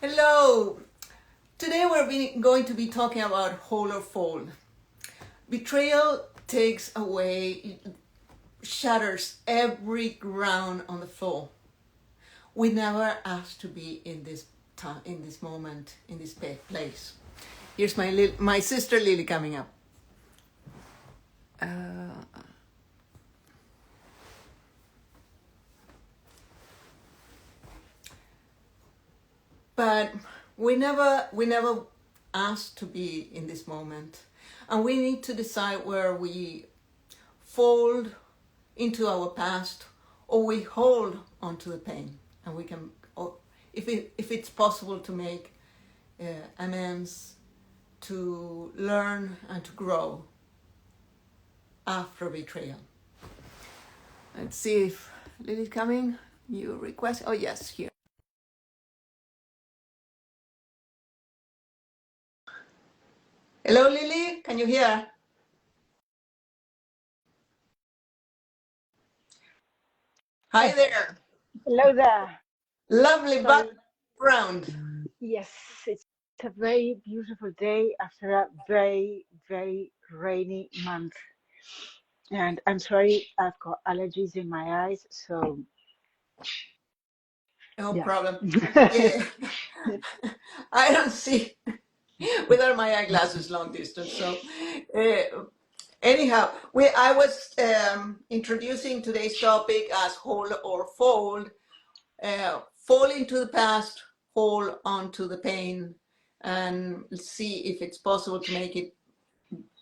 Hello! Today going to be talking about whole or fold. Betrayal takes away, shatters every ground on the floor. We never asked to be in this time, in this moment, in this place. Here's my sister Lily coming up. But we never asked to be in this moment, and we need to decide where we fold into our past or we hold onto the pain, and we can, or if it's possible, to make amends, to learn and to grow after betrayal. Let's see if Lily's coming. You request? Oh yes, here. Hello, Lily. Can you hear? Hi there. Hello there. Lovely Sorry. background. Yes, it's a very beautiful day after a very, very rainy month. And I'm sorry, I've got allergies in my eyes, so No yeah. problem. Yeah. I don't see without my eyeglasses long distance. So anyhow, I was introducing today's topic as whole or fold. Fall into the past, hold onto the pain, and see if it's possible to make it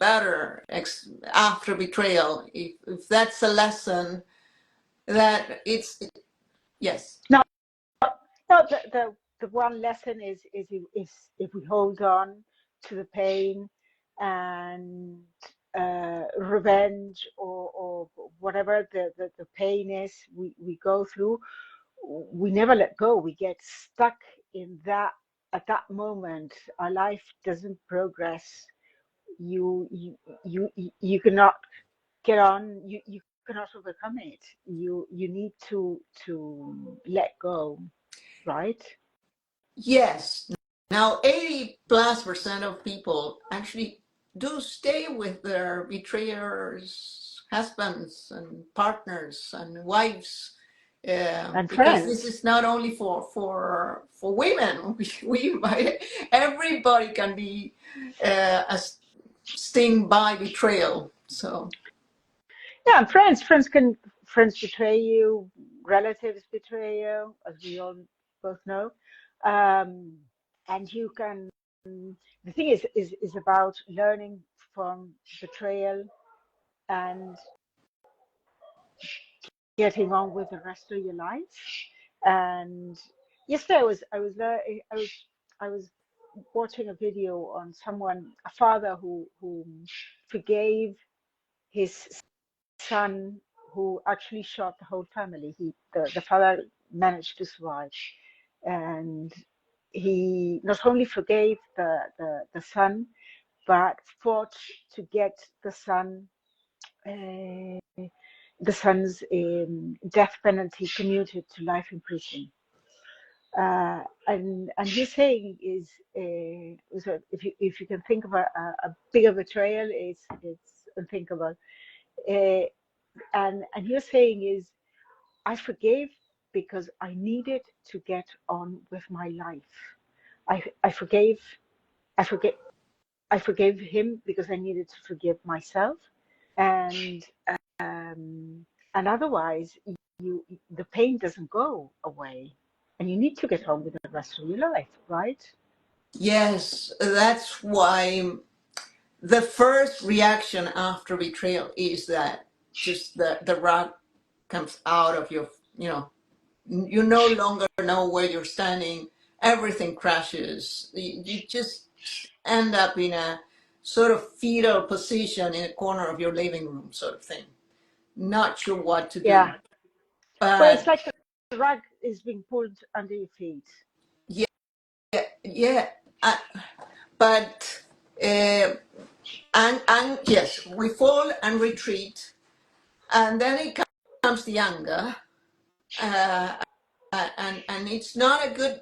better after betrayal. If that's a lesson that it's, yes. No, no, the one lesson is if we hold on to the pain and revenge or whatever the pain is we go through, we never let go. We get stuck in that at that moment. Our life doesn't progress. You cannot get on. You cannot overcome it. You need to let go, right? Yes. Now, 80+% of people actually do stay with their betrayers, husbands and partners and wives, And because this friends. is not only for women. Everybody can be sting by betrayal. So Yeah, and friends betray you, relatives betray you, as we all both know. Um, and you can the thing is about learning from betrayal and getting on with the rest of your life. And yesterday I was watching a video on a father who forgave his son who actually shot the whole family. The father managed to survive, and he not only forgave the son, but fought to get the son uh, the son's death penalty commuted to life in prison. And his saying is, so if you can think of a bigger betrayal, it's unthinkable. Uh, and his saying is, I forgave because I needed to get on with my life. I forgave I forget I forgave him because I needed to forgive myself, and um, and otherwise you the pain doesn't go away, and you need to get on with the rest of your life, right? yes, that's why the first reaction after betrayal is that just the rug comes out of your, you no longer know where you're standing. Everything crashes. You just end up in a sort of fetal position in a corner of your living room, sort of thing. Not sure what to do. Yeah. Well, it's But like the rug is being pulled under your feet. yeah, yeah. Uh, but and yes, we fall and retreat, and then it comes the anger, uh, and it's not a good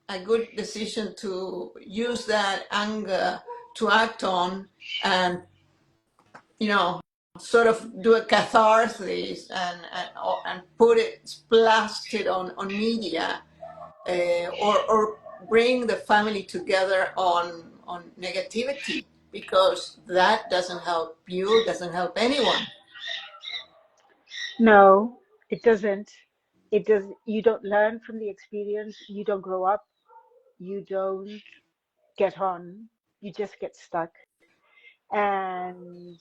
a good decision to use that anger to act on, and you know, sort of do a catharsis and put it, blast it on media, or bring the family together on negativity, because that doesn't help you, doesn't help anyone. No, it doesn't. It does. You don't learn from the experience. You don't grow up. You don't get on. You just get stuck. And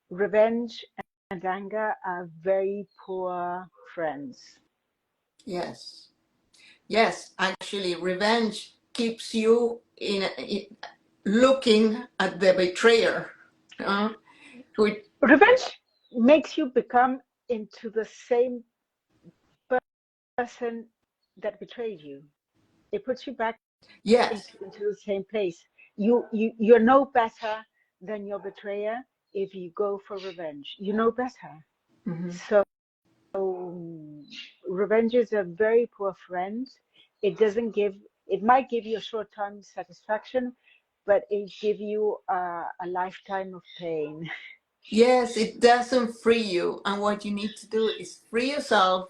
revenge and anger are very poor friends. Yes, yes, actually revenge keeps you looking at the betrayer, uh, who, Revenge makes you become into the same person that betrayed you. It puts you back yes. into the same place. You're no better than your betrayer if you go for revenge. You know better. Mhm. So revenge is a very poor friend. It doesn't give. It might give you a short-term satisfaction, but it give you a lifetime of pain. Yes, it doesn't free you. And what you need to do is free yourself,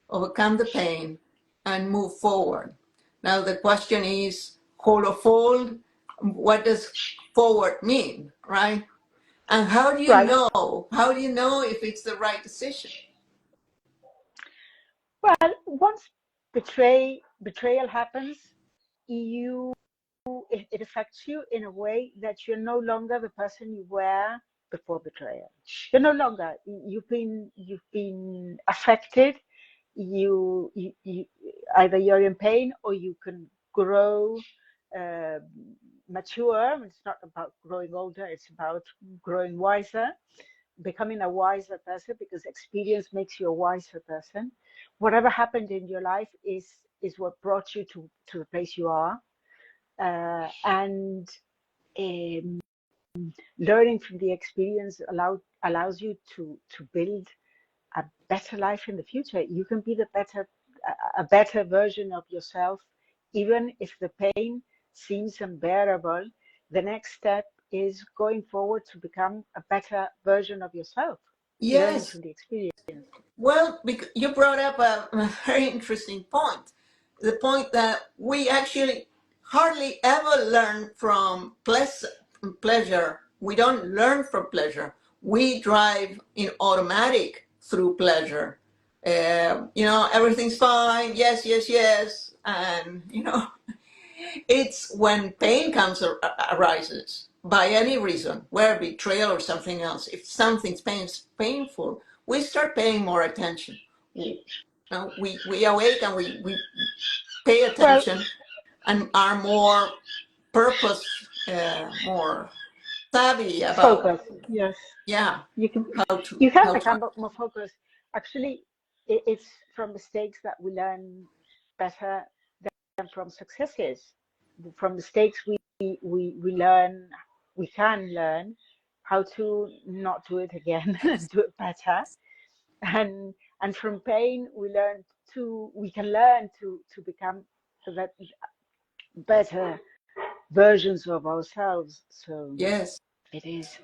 overcome the pain, and move forward. Now, the question is hold or fold. What does forward mean, right? And how do you Right. know? How do you know if it's the right decision? Well, once betrayal happens, you it affects you in a way that you're no longer the person you were before betrayal. You're no longer. You've been affected. You either you're in pain or you can grow, uh, mature. It's not about growing older. It's about growing wiser, becoming a wiser person, because experience makes you a wiser person. Whatever happened in your life is what brought you to the place you are, and um, learning from the experience allows you to build a better life in the future. You can be a better version of yourself, even if the pain seems unbearable. The next step is going forward to become a better version of yourself, learning Yes. from the experience. Well, you brought up a very interesting point. The point that we actually hardly ever learn from pleasure. We don't learn from pleasure. We drive in automatic through pleasure. Everything's fine. Yes, yes, yes. And, it's when pain arises by any reason, where betrayal or something else. If something's painful, we start paying more attention. We awake and we pay Well, attention and are more more savvy about, focus. Yes, yeah, you can how to you can how to. become more focused. Actually, it's from mistakes that we learn better than from successes. From mistakes, we learn, we can learn how to not do it again and do it better. And from pain, we can learn to become that better versions of ourselves. So Yes, it is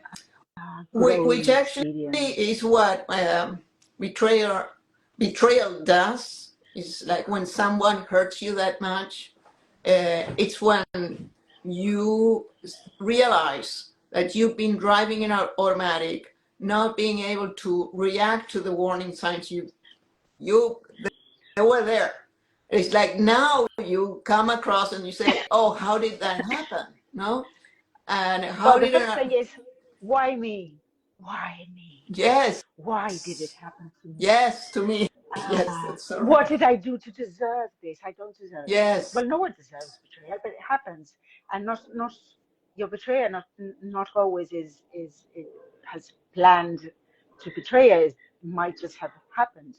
a which growing actually experience. is what betrayal betrayal does. Is like when someone hurts you that much. It's when you realize that you've been driving in automatic, not being able to react to the warning signs. You they were there. It's like now you come across and you say, "Oh, how did that happen?" No, and how Well, the did first it? thing is, why me? Why me? Yes, Why did it happen to me? yes, to me. Yes, that's so What right. did I do to deserve this? I don't deserve this. Yes, Well, no one deserves betrayal, but it happens, and not your betrayer. Not always has planned to betray us. Might just have happened.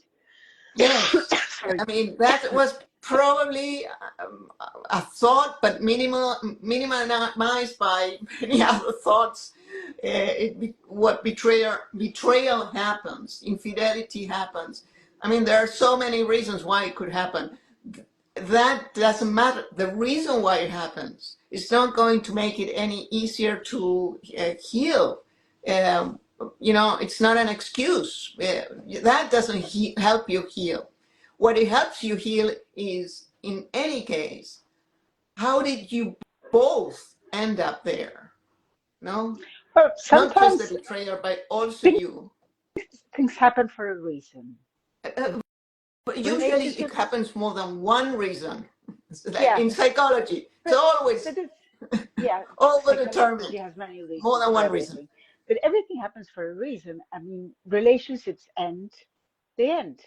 yes. Sorry. I mean, that was probably a thought, but minimalized by many other thoughts. What betrayal happens, infidelity happens. I mean, there are so many reasons why it could happen. that doesn't matter. The reason why it happens is not going to make it any easier to heal. Um, it's not an excuse. That doesn't help you heal. What it helps you heal is, in any case, how did you both end up there? No, Well, not just the sometimes betrayer, but also things, you. things happen for a reason. But usually it Relationships, happens more than one reason. Like yeah, in psychology, it's but always it's yeah, psychology overdetermined. has many More reasons than for one reason. everything. But everything happens for a reason. I mean, relationships end, they end.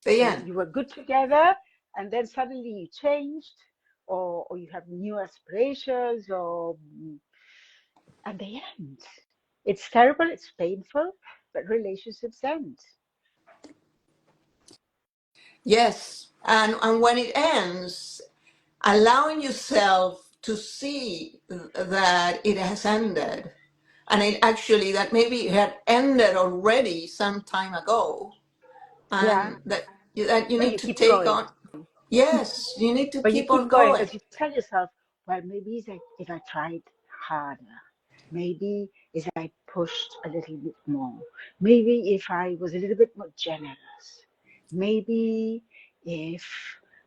The end. You were good together, and then suddenly you changed, or you have new aspirations, and they end. It's terrible, it's painful, but relationships end. Yes. And when it ends, allowing yourself to see that it has ended, and it actually that maybe it had ended already some time ago, Yeah, and that you but need you to keep take going. on. Yes, you need to But you keep keep on going going. because you tell yourself, well, maybe if I tried harder, maybe if I pushed a little bit more, maybe if I was a little bit more generous, maybe if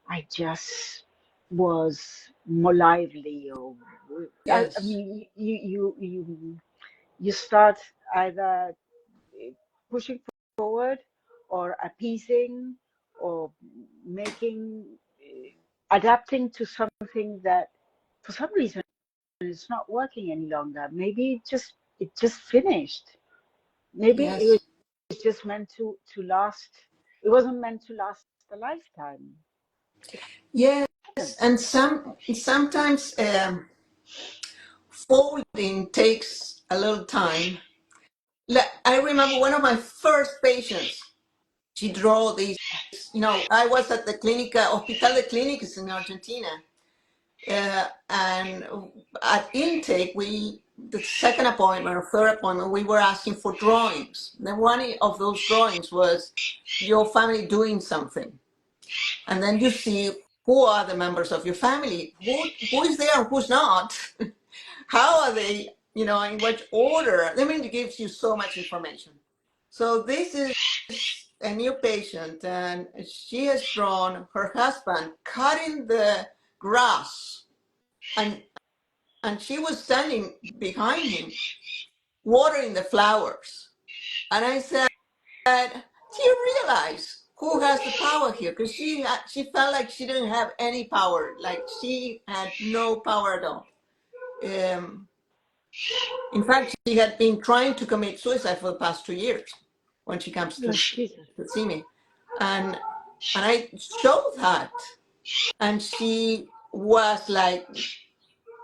I just was more lively, or I Yes. mean, you start either pushing forward or appeasing or making adapting to something that for some reason it's not working any longer. Maybe it just finished. Maybe it was Yes. just meant to last. It wasn't meant to last a lifetime. It Yes. happens. And sometimes folding takes a little time. I remember one of my first patients. She drew these. I was at the Clínica Hospital de Clínicas in Argentina, and at intake, the second appointment or third appointment, we were asking for drawings. Then one of those drawings was your family doing something, and then you see who are the members of your family, who is there and who's not. How are they, in which order? I mean, it gives you so much information. So this is a new patient, and she has drawn her husband cutting the grass, and she was standing behind him, watering the flowers. And I said, "Do you realize who has the power here?" Because she felt like she didn't have any power, like she had no power at all. Um, In fact, she had been trying to commit suicide for the past 2 years when she comes Oh, Jesus. to see me. And I showed that. And she was like,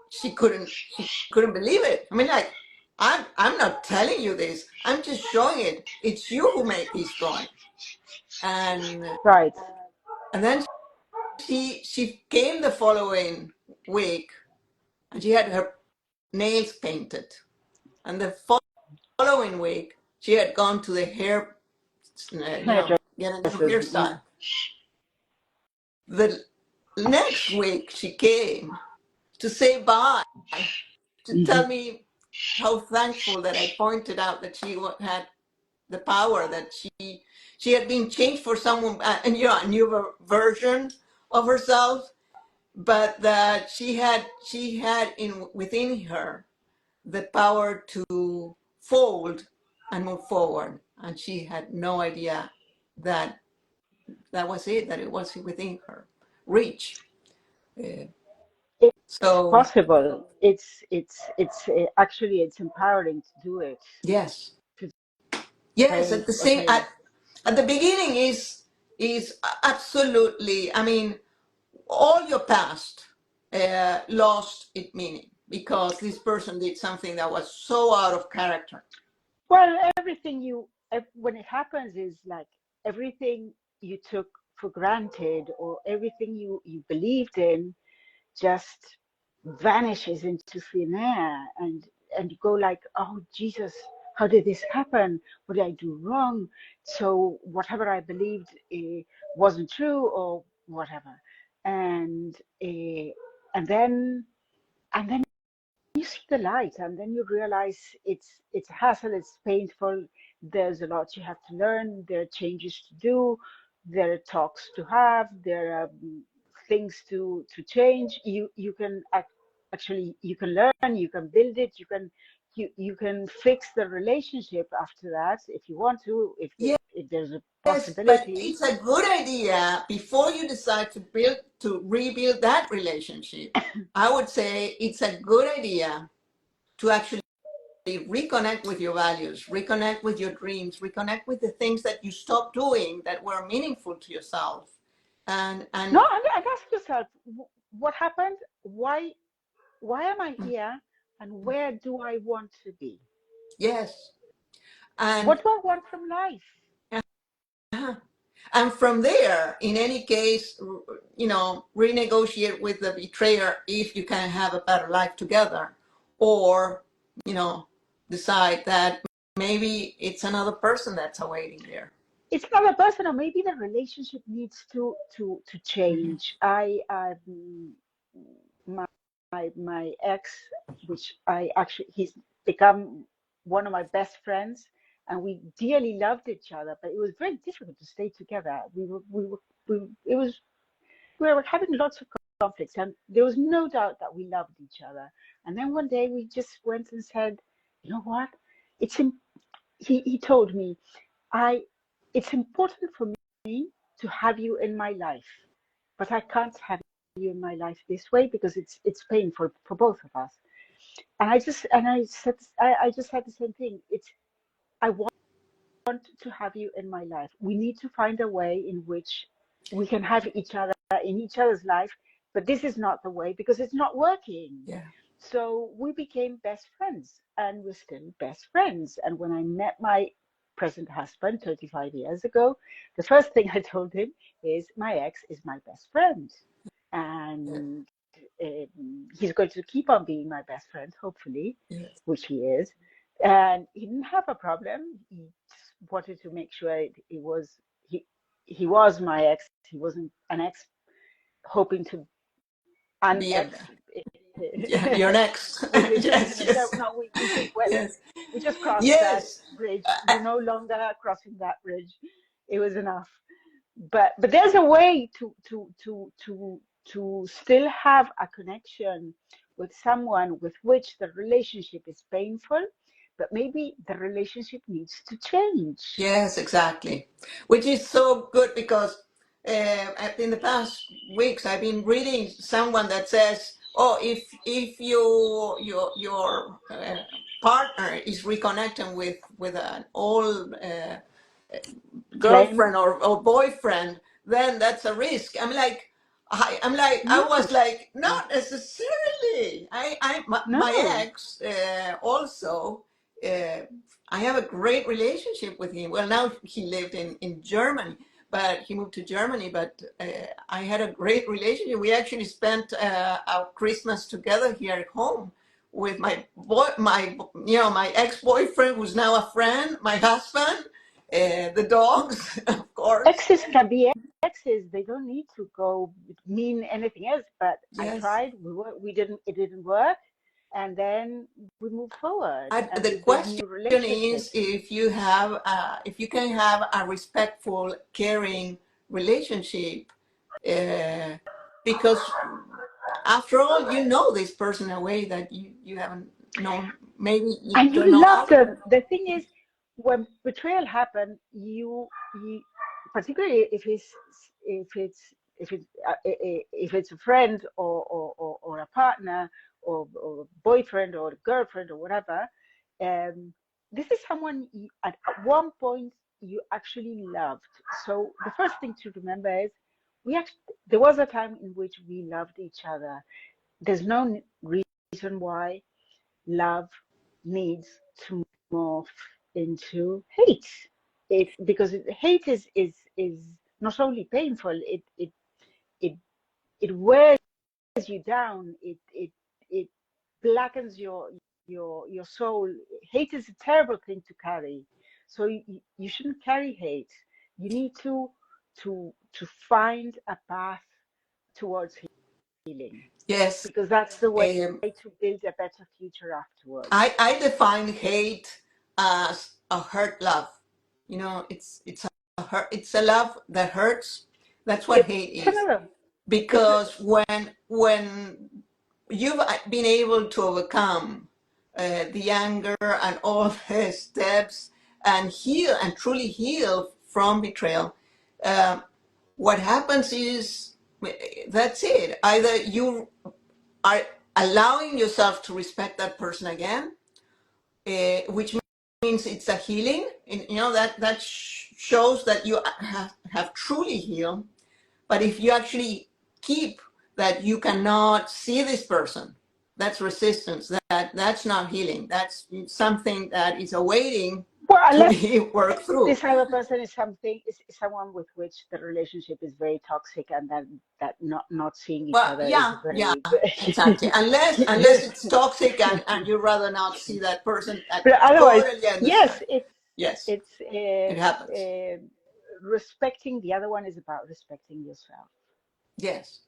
she couldn't believe it. I mean, like, I'm not telling you this. I'm just showing it. It's you who made these drawings. And Right. then she came the following week, and she had her nails painted. And the following week, she had gone to the get a new Hairdressers. hairstyle. The next week, she came to say bye, to Hmm. tell me how thankful that I pointed out that she had the power, that she had been changed for someone, and a new version of herself, but that she had in within her the power to fold and move forward, and she had no idea that that was it, that it was within her reach. Uh, It's so possible. It's actually it's empowering to do it. yes, To yes. say, At the same okay, at the beginning is absolutely. I mean, all your past lost its meaning because this person did something that was so out of character. well, everything when it happens is like everything you took for granted or everything you believed in just vanishes into thin air, and you go like, oh Jesus, how did this happen? What did I do wrong? So whatever I believed wasn't true or whatever. and and then and then you see the light, and then you realize it's a hassle, it's painful, there's a lot you have to learn, there are changes to do, there are talks to have, there are things to change. You can actually, you can learn, you can build it, you can fix the relationship after that if you want to, if there's a Yes, but possibility. it's a good idea before you decide to rebuild that relationship. I would say it's a good idea to actually reconnect with your values, reconnect with your dreams, reconnect with the things that you stopped doing that were meaningful to yourself. No, And and ask yourself, what happened? Why am I here? And where do I want to be? yes, and What do I want from life? uh, and from there, in any case, renegotiate with the betrayer if you can have a better life together, or you know, decide that maybe it's another person that's awaiting there. It's not a person, or maybe the relationship needs to Mhm. change. My my ex, which I actually, he's become one of my best friends, and we dearly loved each other, but it was very difficult to stay together. It was, we were having lots of conflicts, and there was no doubt that we loved each other. And then one day we just went and said, you know what? It's he told me, I it's important for me to have you in my life, but I can't have you in my life this way because it's painful for both of us. And I just said the same thing. I want to have you in my life. We need to find a way in which we can have each other in each other's life, but this is not the way because it's not working. Yeah. So we became best friends, and we're still best friends. And when I met my present husband 35 years ago, the first thing I told him is my ex is my best friend. Yes. And he's going to keep on being my best friend, hopefully, Yes. which he is. And he didn't have a problem. He just wanted to make sure he he was my ex. He wasn't an ex hoping to an Be a ex. Yeah, you're next. With his Yes. listeners. So Yes. no, we just went. Yes. We just crossed that Yes. bridge. We're no longer crossing that bridge. It was enough. But there's a way to still have a connection with someone with which the relationship is painful, but maybe the relationship needs to change. Yes, exactly. Which is so good because in the past weeks I've been reading someone that says, "Oh, if your partner is reconnecting with an old Flame? girlfriend or boyfriend, then that's a risk." I was No, like, not necessarily. My no. ex also. Uh, I have a great relationship with him. Well, now he lived in Germany, but he moved to Germany. But I had a great relationship. We actually spent our Christmas together here at home with my ex-boyfriend, who's now a friend, my husband, the dogs, of course. Exes can be exes. They don't need to go mean anything else. But I Yes. tried. We didn't. It didn't work. And then we moved forward and The we built question new is relationships. if you can have a respectful, caring relationship, uh, because after all, you know this person in a way that you haven't known. Maybe you And don't you know love other. them. The thing is, when betrayal happened, you particularly if it's if it's a friend or a partner or boyfriend or girlfriend or whatever, this is someone at one point you actually loved. So the first thing to remember is there was a time in which we loved each other. There's no reason why love needs to morph into hate. Hate is not only painful, it it wears you down. It blackens your soul. Hate is a terrible thing to carry. So you shouldn't carry hate. You need to find a path towards healing, Yes. because that's the way Um, to build a better future afterwards. I define hate as a hurt love. It's a hurt, it's a love that hurts. That's what hate is. Similar. It's Because when you've been able to overcome the anger and all the steps and heal and truly heal from betrayal, uh, what happens is that's it. Either you are allowing yourself to respect that person again, which means it's a healing, and that shows that you have truly healed. But if you actually keep that you cannot see this person, that's resistance. That's not healing. That's something that is awaiting well, to unless be worked through. this other person is someone with which the relationship is very toxic, and that not seeing each Well, other is yeah, yeah, very. exactly. Unless it's toxic and you rather not see that person, I But otherwise, totally yes, understand. it's Yes, it happens. respecting the other one is about respecting yourself. Yes.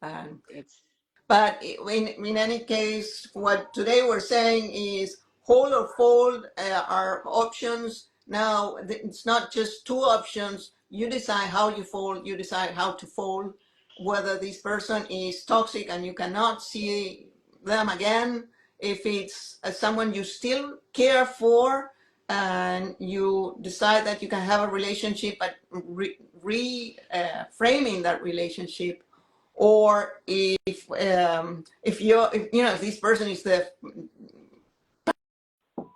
And It's But in any case, what today we're saying is hold or fold are options. Now, it's not just two options. You decide how you fold, you decide how to fold, whether this person is toxic and you cannot see them again, if it's someone you still care for and you decide that you can have a relationship, but reframing that relationship, or if this person is the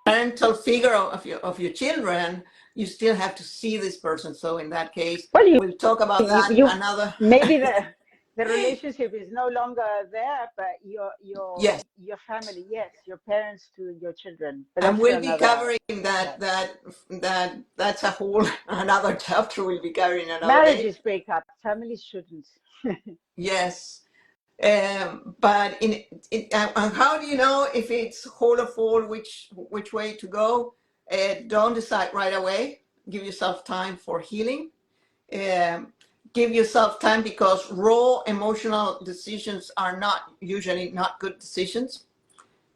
parental figure of your children, you still have to see this person. So in that case, well, we'll talk about that you another. maybe the relationship is no longer there, but Yes, your family, yes, your parents to your children, but and that's for we'll be another. covering that Yeah. that's a whole another chapter we'll be covering another day. Marriages break up, families shouldn't. Yes. But how do you know if it's whole or full, which way to go? Don't decide right away. Give yourself time for healing. Um, give yourself time, because raw emotional decisions are not usually not good decisions.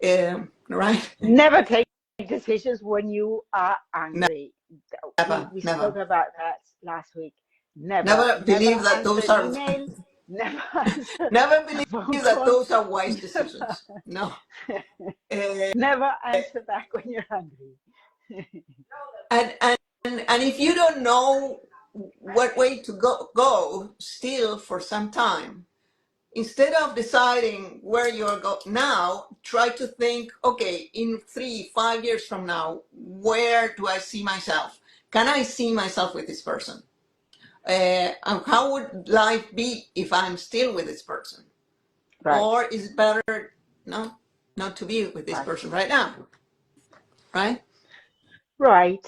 Right? Never take decisions when you are angry. We Never, we spoke never, about that last week. never Never believe that answer those an are email. Never answer never a phone believe that call. those are wise decisions. No. Uh, Never answer back when you're angry. and and and if you don't know what way to go still for some time, instead of deciding where you're go now, try to think, okay, in 3 5 years from now, where do I see myself? Can I see myself with this person? And how would life be if I'm still with this person? Right, Or is it better no not to be with this right, person right now? Right. right.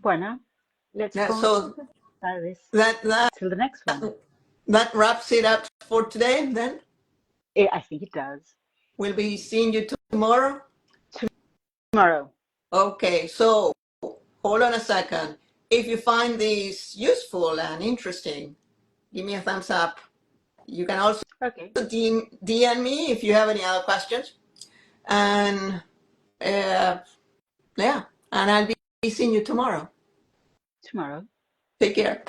Bueno, let's Yeah, conclude so this. that that Till the next one. that wraps it up for today. Then I think it does. we'll be seeing you tomorrow. Tomorrow. Okay, so hold on a second. If you find this useful and interesting, give me a thumbs up. You can also Okay, DM me if you have any other questions. And yeah, and I'll be seeing you tomorrow. tomorrow. Take care.